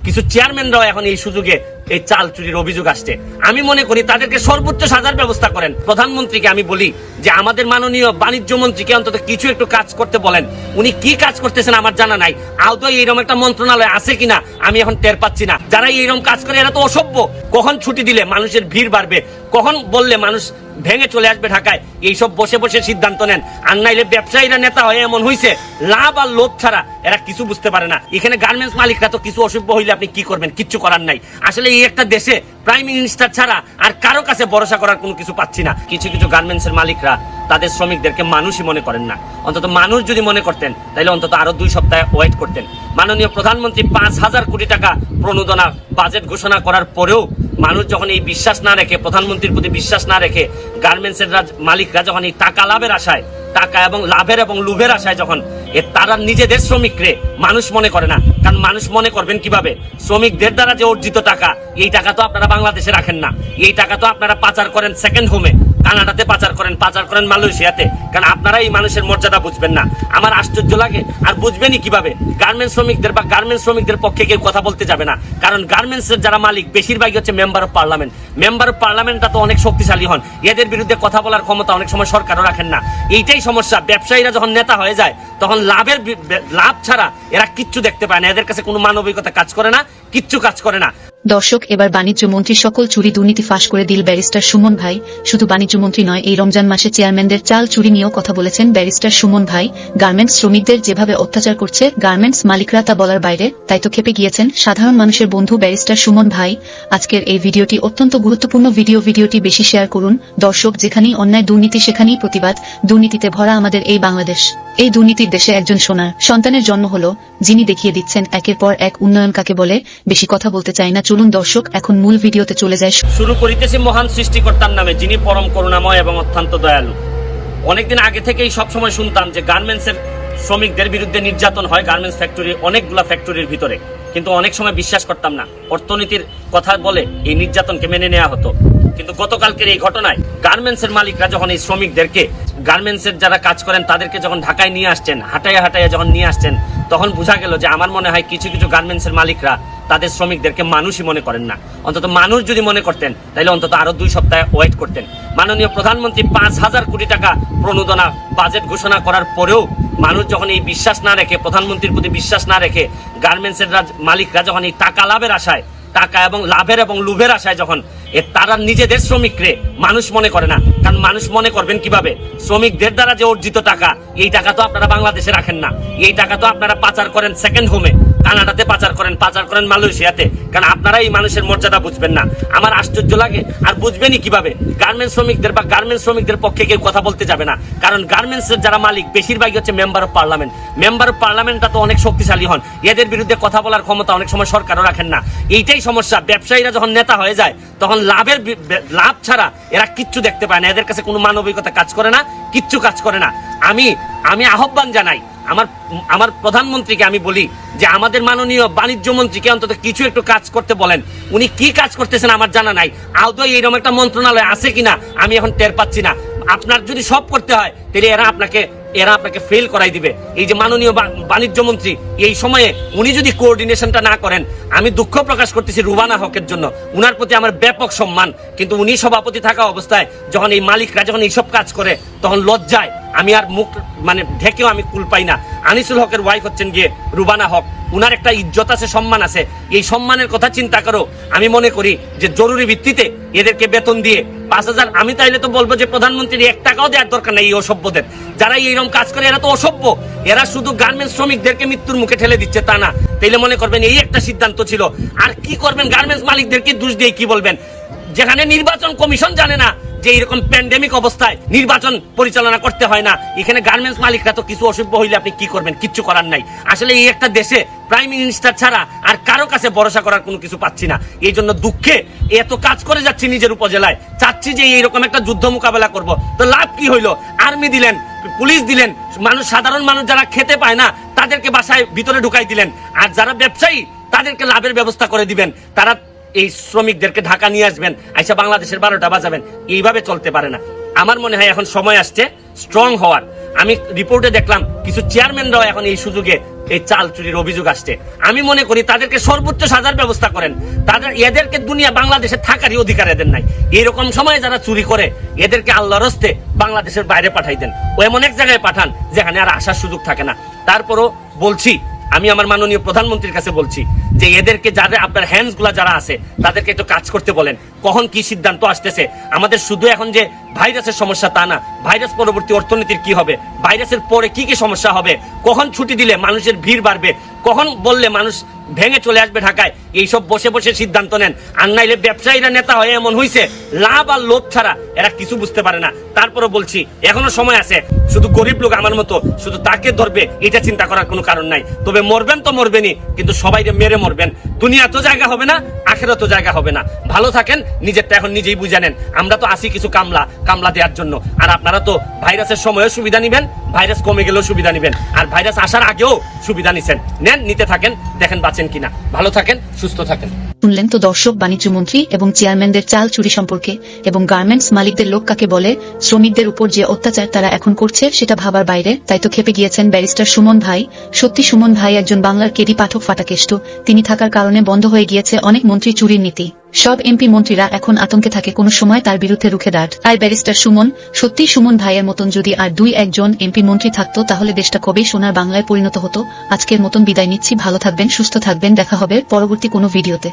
কিছু চেয়ারম্যানরাও এখন এই সুযোগে এই চাল চুরির অভিযোগ আসছে। আমি মনে করি তাদেরকে সর্বোচ্চ সাজার ব্যবস্থা করেন। প্রধানমন্ত্রীকে আমি বলি যে আমাদের মাননীয় বাণিজ্য মন্ত্রীকে অন্তত কিছু একটু কাজ করতে বলেন। উনি কি কাজ করতেছেন আমার জানা নাই। আদৌ এইরকম একটা মন্ত্রণালয় আছে কিনা আমি এখন টের পাচ্ছি না। যারা এইরকম কাজ করে এরা তো অসভ্য। কখন ছুটি দিলে মানুষের ভিড় বাড়বে, কখন বললে মানুষ ভেঙে চলে আসবে ঢাকায়, এইসব বসে বসে সিদ্ধান্ত নেন। আর নাইলে ব্যবসায়ীরা নেতা হয়ে এমন হয়েছে লাভ আর লোভ ছাড়া এরা কিছু বুঝতে পারে না। এখানে গার্মেন্টস মালিকরা তো কিছু অসভ্য হইলে আপনি কি করবেন, কিচ্ছু করার নাই। আসলে এই একটা দেশে প্রাইম মিনিস্টার ছাড়া আর কারো কাছে ভরসা করার কোনো কিছু পাচ্ছি না। কিছু কিছু গার্মেন্টস এর মালিকরা তাদের শ্রমিকদেরকে মানুষই মনে করেন না। অন্তত মানুষ যদি মনে করতেন তাহলে অন্তত আরো 2 সপ্তাহ ওয়েট করতেন। মাননীয় প্রধানমন্ত্রী 5,000 কোটি টাকা প্রণোদনা বাজেট ঘোষণা করার পরেও মানুষ যখন এই বিশ্বাস না রেখে, প্রধানমন্ত্রীর প্রতি বিশ্বাস না রেখে, গার্মেন্টস এর মালিকরা যখন এই টাকা লাভের আশায়, টাকা এবং লাভের এবং লোভের আশায় যখন তারা নিজেদের শ্রমিকরে মানুষ মনে করে না। কারণ মানুষ মনে করবেন কিভাবে? শ্রমিকদের দ্বারা যে অর্জিত টাকা, এই টাকা তো আপনারা বাংলাদেশে রাখেন না। এই টাকা তো আপনারা পাচার করেন সেকেন্ড হোমে, কানাডাতে পাচার করেন মালয়েশিয়াতে। কারণ আপনারা এই মানুষের মর্যাদা বুঝবেন না। আমার আশ্চর্য লাগে। আর বুঝবেনই কিভাবে? গার্মেন্টস শ্রমিকদের বা গার্মেন্টস শ্রমিকদের পক্ষে কেউ কথা বলতে যাবে না। কারণ গার্মেন্টস এর যারা মালিক বেশিরভাগই হচ্ছে member of parliament. Member of পার্লামেন্টটা তো অনেক শক্তিশালী হন, এদের বিরুদ্ধে কথা বলার ক্ষমতা অনেক সময় সরকারও রাখেন না। এইটাই সমস্যা। ব্যবসায়ীরা যখন নেতা হয়ে যায় তখন লাভ ছাড়া এরা কিচ্ছু দেখতে পায় না। এদের কাছে কোনো মানবিকতা কাজ করে না, কিচ্ছু কাজ করে না। দর্শক, এবার বাণিজ্য মন্ত্রী সকল চুরি দুর্নীতি ফাঁস করে দিল ব্যারিস্টার সুমন ভাই। শুধু বাণিজ্য মন্ত্রী নয়, এই রমজান মাসে চেয়ারম্যানদের চাল চুরি নিয়েও কথা বলেছেন ব্যারিস্টার সুমন ভাই। গার্মেন্টস শ্রমিকদের যেভাবে অত্যাচার করছে গার্মেন্টস মালিকরা তা বলার বাইরে, তাই তো খেপে গিয়েছেন সাধারণ মানুষের বন্ধু ব্যারিস্টার সুমন ভাই। আজকের এই ভিডিওটি অত্যন্ত গুরুত্বপূর্ণ ভিডিওটি বেশি শেয়ার করুন। দর্শক, যেখানেই অন্যায় দুর্নীতি সেখানেই প্রতিবাদ। দুর্নীতিতে ভরা আমাদের এই বাংলাদেশ, এই দুর্নীতির দেশে একজন সোনার সন্তানের জন্ম হলো, যিনি দেখিয়ে দিচ্ছেন একের পর এক উন্নয়ন কাকে বলে। বেশি কথা বলতে চাই না, চলুন দর্শক এখন মূল ভিডিওতে চলে যায়। শুরু করিতেছি মহান সৃষ্টিকর্তার নামে, যিনি পরম করুণাময় এবং অত্যন্ত দয়ালু। অনেকদিন আগে থেকেই সবসময় শুনতাম যে গার্মেন্টস এর শ্রমিকদের বিরুদ্ধে নির্যাতন হয় গার্মেন্টস ফ্যাক্টরি, অনেকগুলা ফ্যাক্টরির ভিতরে। কিন্তু অনেক সময় বিশ্বাস করতাম না। অর্থনীতির কথা বলে এই নির্যাতনকে মেনে নেওয়া হতো। কিন্তু গতকালকের এই ঘটনায় গার্মেন্টস এর মালিকরা যখন এই শ্রমিকদেরকে, গার্মেন্টস এর যারা কাজ করেন তাদেরকে যখন ঢাকায় নিয়ে আসছেন, হাঁটাইয়া যখন নিয়ে আসছেন, তখন বোঝা গেল যে আমার মনে হয় কিছু কিছু গার্মেন্টস এর মালিকরা তাদের শ্রমিকদেরকে মানুষই মনে করেন না। অন্তত মানুষ যদি মনে করতেন তাহলে অন্তত আরো 2 সপ্তাহ ওয়েট করতেন। মাননীয় প্রধানমন্ত্রী 5,000 কোটি টাকা প্রণোদনা বাজেট ঘোষণা করার পরেও মানুষ যখন এই বিশ্বাস না রেখে, প্রধানমন্ত্রীর প্রতি বিশ্বাস না রেখে, গার্মেন্টস এর মালিকরা যখন এই টাকা লাভের আশায়, টাকা এবং লাভের এবং লোভের আশায় যখন তারা নিজেদের শ্রমিকরে মানুষ মনে করে না। কারণ মানুষ মনে করবেন কিভাবে? শ্রমিকদের দ্বারা যে অর্জিত টাকা, এই টাকা তো আপনারা বাংলাদেশে রাখেন না। এই টাকা তো আপনারা পাচার করেন সেকেন্ড হোমে, কানাডাতে পাচার করেন মালয়েশিয়াতে। কারণ আপনারা এই মানুষের মর্যাদা বুঝবেন না। আমার আশ্চর্য লাগে। আর বুঝবেনই কিভাবে? গার্মেন্টস শ্রমিকদের বা গার্মেন্টস শ্রমিকদের পক্ষে কেউ কথা বলতে যাবে না। কারণ গার্মেন্টস এর যারা মালিক বেশিরভাগই হচ্ছে member of parliament. Member of পার্লামেন্টটা তো অনেক শক্তিশালী হন, এদের বিরুদ্ধে কথা বলার ক্ষমতা অনেক সময় সরকারও রাখেন না। এইটাই সমস্যা। ব্যবসায়ীরা যখন নেতা হয়ে যায় তখন লাভ ছাড়া এরা কিচ্ছু দেখতে পায় না। এদের কাছে কোনো মানবিকতা কাজ করে না, কিচ্ছু কাজ করে না। আমি আহ্বান জানাই আমার প্রধানমন্ত্রীকে, আমি বলি যে আমাদের মাননীয় বাণিজ্য মন্ত্রীকে অন্তত কিছু একটু কাজ করতে বলেন। উনি কি কাজ করতেছেন আমার জানা নাই। আদৌ এইরকম একটা মন্ত্রণালয় আছে কিনা আমি এখন টের পাচ্ছি না। আপনার যদি সব করতে হয় তাহলে এরা আপনাকে ফেল করাই দিবে। এই যে মাননীয় বাণিজ্য মন্ত্রী, এই সময়ে উনি যদি কোঅর্ডিনেশনটা না করেন, আমি দুঃখ প্রকাশ করতেছি রুবানা হকের জন্য। উনার প্রতি আমার ব্যাপক সম্মান, কিন্তু উনি সভাপতি থাকা অবস্থায় যখন এই মালিকরা যখন এইসব কাজ করে তখন লজ্জায় আমি আর মুখ ঢেকেও আমি কুল পাই না। আনিসুল হকের ওয়াইফ হচ্ছেন গিয়ে রুবানা হক। উনার একটা ইজ্জত আছে, সম্মান আছে। এই সম্মানের কথা চিন্তা করো। আমি মনে করি যে জরুরি ভিত্তিতে এদেরকে বেতন দিয়ে 5,000, আমি তাইলে তো বলবো যে প্রধানমন্ত্রীর 1 টাকাও দেওয়ার দরকার নেই এই অসভ্যদের। যারা এইরকম কাজ করে এরা তো অসভ্য। এরা শুধু গার্মেন্টস শ্রমিকদেরকে মৃত্যুর মুখে ঠেলে দিচ্ছে তা না। তাইলে মনে করবেন এই একটা সিদ্ধান্ত ছিল। আর কি করবেন? গার্মেন্টস মালিকদেরকে দোষ দিয়ে কি বলবেন? যেখানে নির্বাচন কমিশন জানে না যে এরকম প্যান্ডেমিক অবস্থায় নির্বাচন পরিচালনা করতে হয় না, এখানে গার্মেন্টস মালিকরা তো কিছু অসভ্য হইলে আপনি কি করবেন? কিচ্ছু করার নাই। আসলে এই একটা দেশে প্রাইম মিনিস্টার ছাড়া আর কারো কাছে ভরসা করার কোনো কিছু পাচ্ছি না। এই জন্য দুঃখে এত কাজ করে যাচ্ছি নিজের উপজেলায়, চাচ্ছি যে এইরকম একটা যুদ্ধ মোকাবেলা করব। তো লাভ কি হইলো? আর্মি দিলেন, পুলিশ দিলেন, সাধারণ মানুষ যারা খেতে পায় না তাদেরকে বাসায় ভিতরে ঢুকাই দিলেন। আর যারা ব্যবসায়ী তাদেরকে লাভের ব্যবস্থা করে দিবেন। তারা এই শ্রমিকদেরকে ঢাকা নিয়ে আসবেন, আইসা বাংলাদেশের 12টা বাজাবেন। এইভাবে চলতে পারে না। আমার মনে হয় এখন সময় আসছে স্ট্রং হওয়ার। আমি রিপোর্টে দেখলাম কিছু চেয়ারম্যানরাও এখন এই সুযোগে এই চাল চুরির অভিযোগ আসছে। আমি মনে করি তাদেরকে সর্বোচ্চ সাজার ব্যবস্থা করেন। এদেরকে দুনিয়া বাংলাদেশে থাকারই অধিকার এদের নাই। এরকম সময় যারা চুরি করে এদেরকে আল্লাহর হস্তে বাংলাদেশের বাইরে পাঠাই দেন, ও এমন এক জায়গায় পাঠান যেখানে আর আসার সুযোগ থাকে না। তারপরও বলছি, আমি আমার মাননীয় প্রধানমন্ত্রীর কাছে বলছি যে এদেরকে যাদের আপনার হ্যান্ডস গুলা যারা আছে তাদেরকে একটু কাজ করতে বলেন। কখন কি সিদ্ধান্ত আসতেছে, আমাদের শুধু এখন যে ভাইরাসের সমস্যা তা না, ভাইরাস পরবর্তী অর্থনীতির কি হবে, ভাইরাসের পরে কি কি সমস্যা হবে, কখন ছুটি দিলে মানুষের ভিড় বাড়বে, কখন বললে মানুষ ভেঙে চলে আসবে ঢাকায়, এইসব বসে বসে সিদ্ধান্ত নেন। আর নাইলে ব্যবসায়ীরা নেতা হয়ে এমন হইছে, লাভ আর লোভ ছাড়া এরা কিছু বুঝতে পারে না। তারপরে বলছি এখনো সময় আছে, শুধু গরিব লোক আমার মতো শুধু তাকে ধরবে এটা চিন্তা করার কোনো কারণ নাই। তবে মরবেন তো মরবেনই, কিন্তু সবাইকে মেরে মরবেন। দুনিয়া তো জায়গা হবে না, আখেরা তো জায়গা হবে না। ভালো থাকেন, নিজেরটা এখন নিজেই বুঝে নেন। আমরা তো আসি কিছু কামলা দেওয়ার জন্য, আর আপনারা তো ভাইরাসের সময়ও সুবিধা নিবেন, ভাইরাস কমে গেলেও সুবিধা নিবেন, আর ভাইরাস আসার আগেও সুবিধা নিছেন। নেন, নিতে থাকেন, দেখেন বাঁচেন কিনা। ভালো থাকেন, সুস্থ থাকেন। শুনলেন তো দর্শক, বাণিজ্য মন্ত্রী এবং চেয়ারম্যানদের চাল চুরি সম্পর্কে, এবং গার্মেন্টস মালিকদের লোক কাকে বলে, শ্রমিকদের উপর যে অত্যাচার তারা এখন করছে সেটা ভাবার বাইরে। তাই তো খেপে গিয়েছেন ব্যারিস্টার সুমন ভাই। সত্যি সুমন ভাই একজন বাংলার কেডি পাঠক ফাটাকেষ্ট। তিনি থাকার কারণে বন্ধ হয়ে গিয়েছে অনেক মন্ত্রী চুরির নীতি। সব এমপি মন্ত্রীরা এখন আতঙ্কে থাকে কোনো সময় তার বিরুদ্ধে রুখে দাঁড়। আর ব্যারিস্টার সুমন, সত্যি সুমন ভাইয়ের মতন যদি আর 2-1 জন এমপি মন্ত্রী থাকতো তাহলে দেশটা কবেই সোনার বাংলায় পরিণত হতো। আজকের মতন বিদায় নিচ্ছি, ভালো থাকবেন, সুস্থ থাকবেন, দেখা হবে পরবর্তী কোনো ভিডিওতে।